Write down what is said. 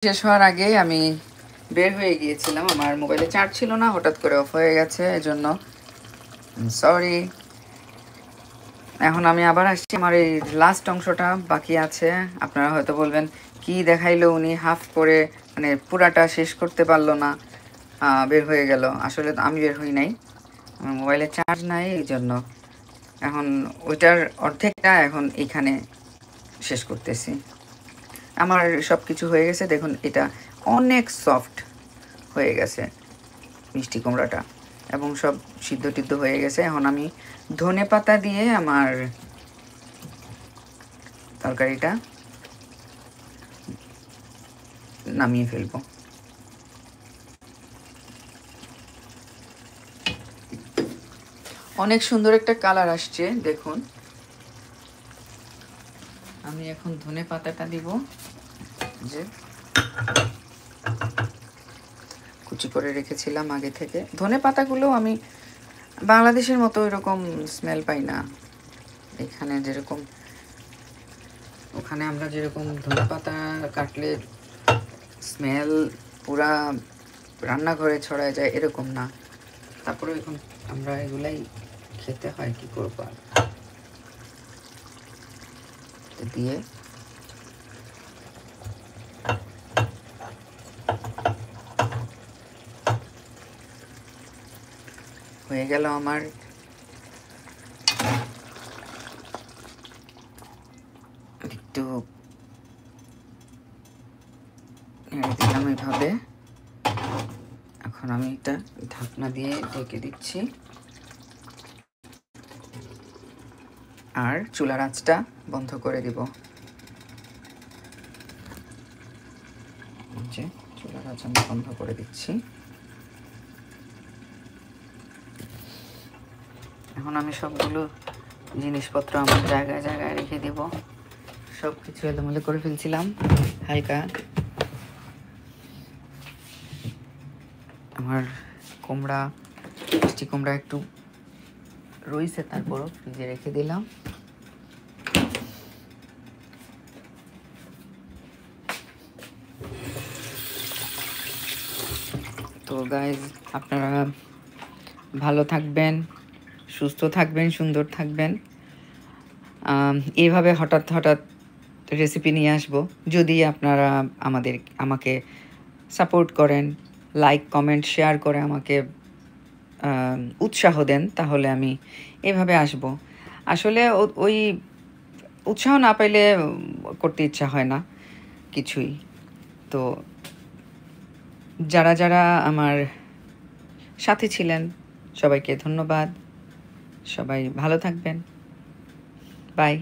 শেষ হওয়ার আগেই আমি বের হয়ে গিয়েছিলাম, আমার মোবাইলে চার্জ ছিল না, হঠাৎ করে অফ হয়ে গেছে, এজন্য সরি। এখন আমি আবার আসছি, আমার এই লাস্ট অংশটা বাকি আছে। আপনারা হয়তো বলবেন কি দেখাইলো উনি, হাফ করে মানে পুরাটা শেষ করতে পারলো না, বের হয়ে গেল। আসলে তো আমি বের হই নাই, আমার মোবাইলে চার্জ নাই, এই জন্য এখন ওইটার অর্ধেকটা এখন এইখানে শেষ করতেছি। আমার সব কিছু হয়ে গেছে, দেখুন এটা অনেক সফট হয়ে গেছে মিষ্টি কুমড়াটা, এবং সব সিদ্ধ টিদ্ধ হয়ে গেছে। এখন আমি ধনে পাতা দিয়ে আমার তরকারিটা নামিয়ে ফেলবো। অনেক সুন্দর একটা কালার আসছে দেখুন। আমি এখন ধনে পাতাটা দিব, যে কুচি করে রেখেছিলাম আগে থেকে। ধনে পাতাগুলো আমি বাংলাদেশের মতো এরকম স্মেল পাই না, এখানে যেরকম, ওখানে আমরা যেরকম ধনে পাতা কাটলে স্মেল পুরা রান্নাঘরে ছড়ায় যায়, এরকম না। তারপরে এখন আমরা এগুলাই খেতে হয়, কি করবো আর। দিয়ে হয়ে গেল আমার একটু নেড়ে দিলাম এভাবে। এখন আমি এটা ঢাকনা দিয়ে ঢেকে দিচ্ছি, আর চুলার আঁচটা বন্ধ করে দিব। যে চুলার আঁচ আমি বন্ধ করে দিচ্ছি। এখন আমি সবগুলো জিনিসপত্র আমার জায়গায় জায়গায় রেখে দেব। সব কিছু এলোমেলো করে ফেলছিলাম হালকা। আমার কুমড়া, মিষ্টি কুমড়া একটু রয়েছে, তারপরও ফ্রিজে রেখে দিলাম। তো গাইজ, আপনারা ভালো থাকবেন, সুস্থ থাকবেন, সুন্দর থাকবেন। এইভাবে হঠাৎ হঠাৎ রেসিপি নিয়ে আসব। যদি আপনারা আমাকে সাপোর্ট করেন, লাইক কমেন্ট শেয়ার করে আমাকে উৎসাহ দেন, তাহলে আমি এভাবে আসব। আসলে ওই উৎসাহ না পাইলে করতে ইচ্ছা হয় না কিছুই। তো যারা যারা আমার সাথে ছিলেন সবাইকে ধন্যবাদ। সবাই ভালো থাকবেন। বাই।